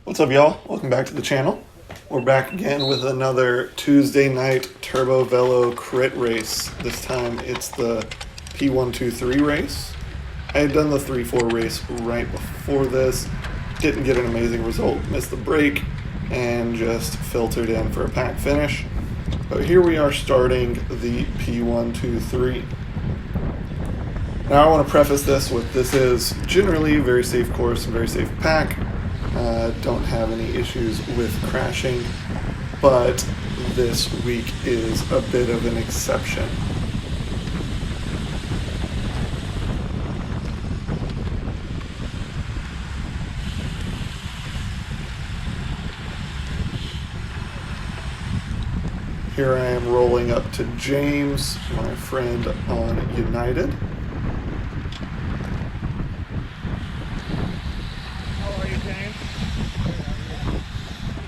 What's up, y'all? Welcome back to the channel. We're back again with another Tuesday night Turbovelo Crit race. This time it's the P123 race. I had done the 3-4 race right before this. Didn't get an amazing result, missed the break, and just filtered in for a pack finish. But here we are starting the P123. Now I want to preface this with this is generally a very safe course and very safe pack. Don't have any issues with crashing, but this week is a bit of an exception. Here I am rolling up to James, my friend on United. How are you, James?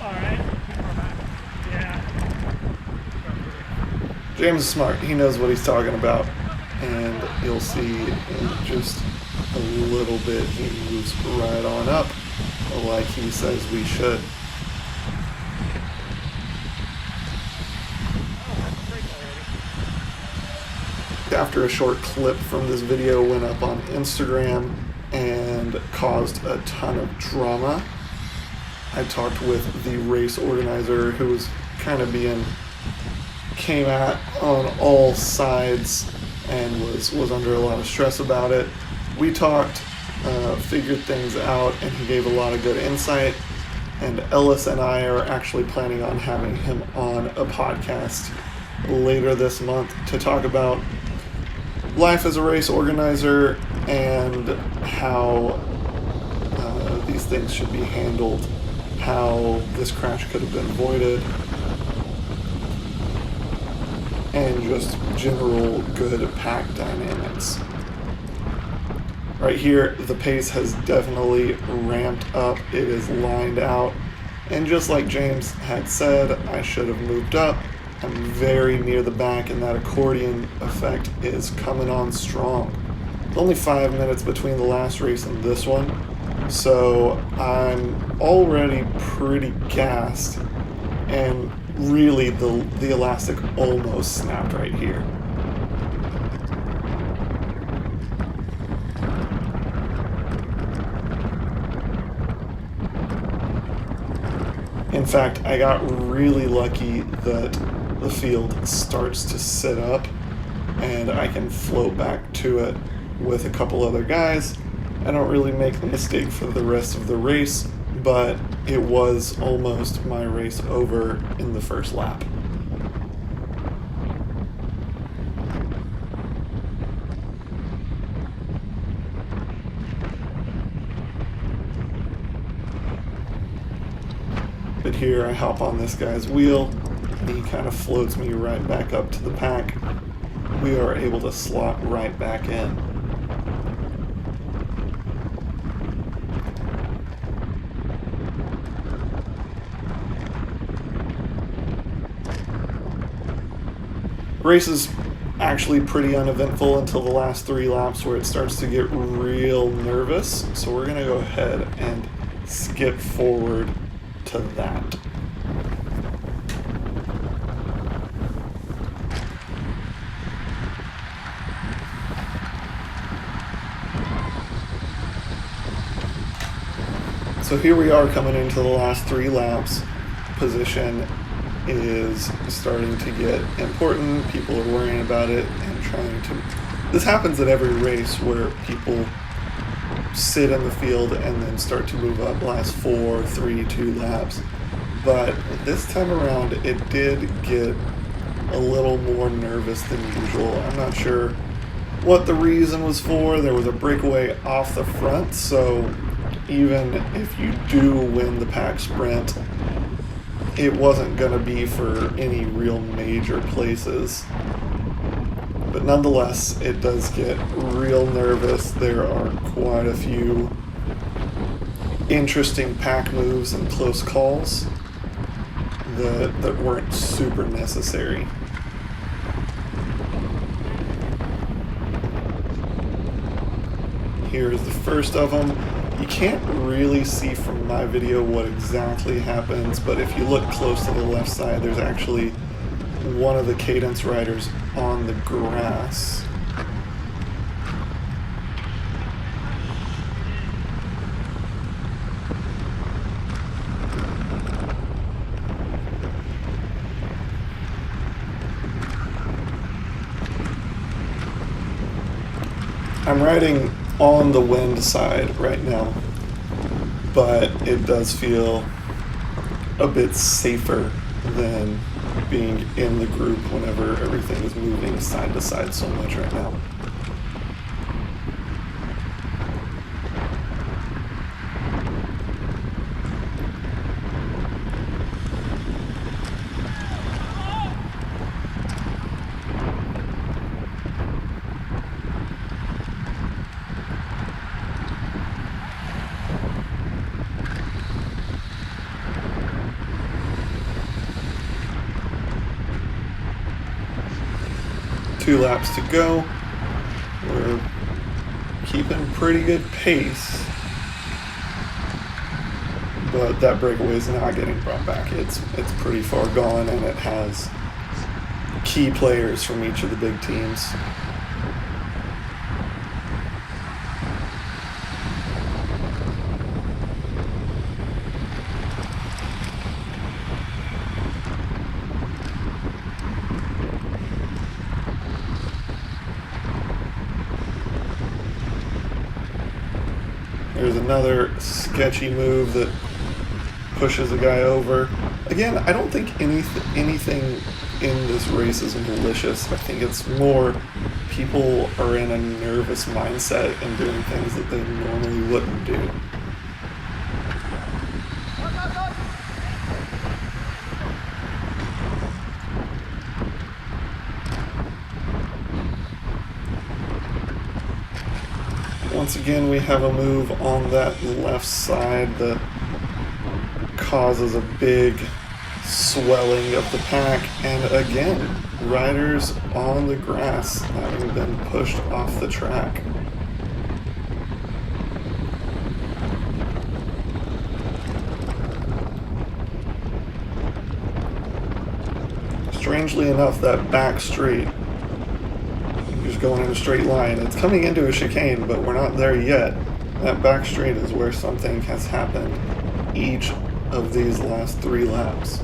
All right. Yeah. James is smart. He knows what he's talking about. And you'll see in just a little bit he moves right on up like he says we should. After a short clip from this video went up on Instagram and caused a ton of drama, I talked with the race organizer who was kind of came at on all sides and was under a lot of stress about it. We talked, figured things out, and he gave a lot of good insight. And Ellis and I are actually planning on having him on a podcast later this month to talk about life as a race organizer and how these things should be handled, how this crash could have been avoided, and just general good pack dynamics. Right here, the pace has definitely ramped up. It is lined out, and just like James had said, I should have moved up. I'm very near the back, and that accordion effect is coming on strong. It's only 5 minutes between the last race and this one, so I'm already pretty gassed, and really the elastic almost snapped right here. In fact, I got really lucky that the field starts to sit up and I can float back to it with a couple other guys. I don't really make the mistake for the rest of the race, but it was almost my race over in the first lap. But here I hop on this guy's wheel, and he kind of floats me right back up to the pack. We are able to slot right back in. Race is actually pretty uneventful until the last 3 laps where it starts to get real nervous. So we're gonna go ahead and skip forward to that. So here we are coming into the last 3 laps. Position is starting to get important. People are worrying about it and trying to... This happens at every race where people sit in the field and then start to move up last 4, 3, 2 laps. But this time around, it did get a little more nervous than usual. I'm not sure what the reason was for. There was a breakaway off the front, so even if you do win the pack sprint, it wasn't going to be for any real major places. But nonetheless, it does get real nervous. There are quite a few interesting pack moves and close calls that weren't super necessary. Here's the first of them. You can't really see from my video what exactly happens, but if you look close to the left side, there's actually one of the cadence riders on the grass. I'm riding on the wind side right now, but it does feel a bit safer than being in the group whenever everything is moving side to side so much right now. Two laps to go. We're keeping pretty good pace, but that breakaway is not getting brought back. It's pretty far gone, and it has key players from each of the big teams. There's another sketchy move that pushes a guy over. Again, I don't think anything in this race is malicious. I think it's more people are in a nervous mindset and doing things that they normally wouldn't do. Once again, we have a move on that left side that causes a big swelling of the pack, and again, riders on the grass having been pushed off the track. Strangely enough, that back straight, just going in a straight line, it's coming into a chicane, but we're not there yet. That back straight is where something has happened each of these last 3 laps.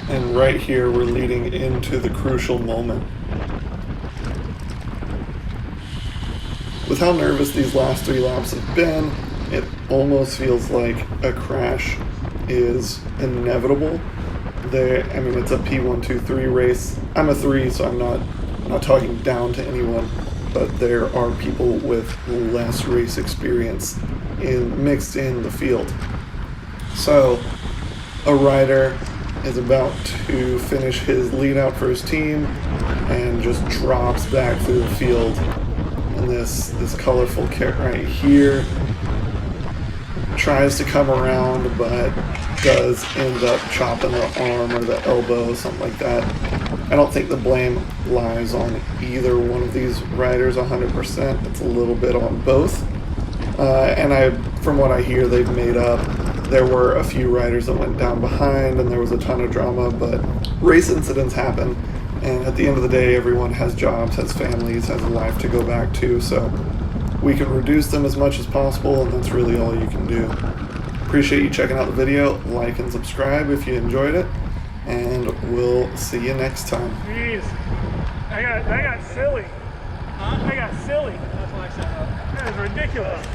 And right here, we're leading into the crucial moment. With how nervous these last 3 laps have been, it almost feels like a crash is inevitable. I mean, it's a P123 race. I'm a 3, so I'm not talking down to anyone, but there are people with less race experience mixed in the field. So, a rider is about to finish his lead out for his team and just drops back through the field. And this colorful kit right here tries to come around, but does end up chopping the arm or the elbow, something like that. I don't think the blame lies on either one of these riders 100%. It's a little bit on both. From what I hear, they've made up. There were a few riders that went down behind, and there was a ton of drama, but race incidents happen, And at the end of the day, everyone has jobs, has families, has a life to go back to, so we can reduce them as much as possible, and that's really all you can do. Appreciate you checking out the video. Like and subscribe if you enjoyed it, and we'll see you next time. Jeez. I got silly. Huh? I got silly. That's why I shut up. That is ridiculous.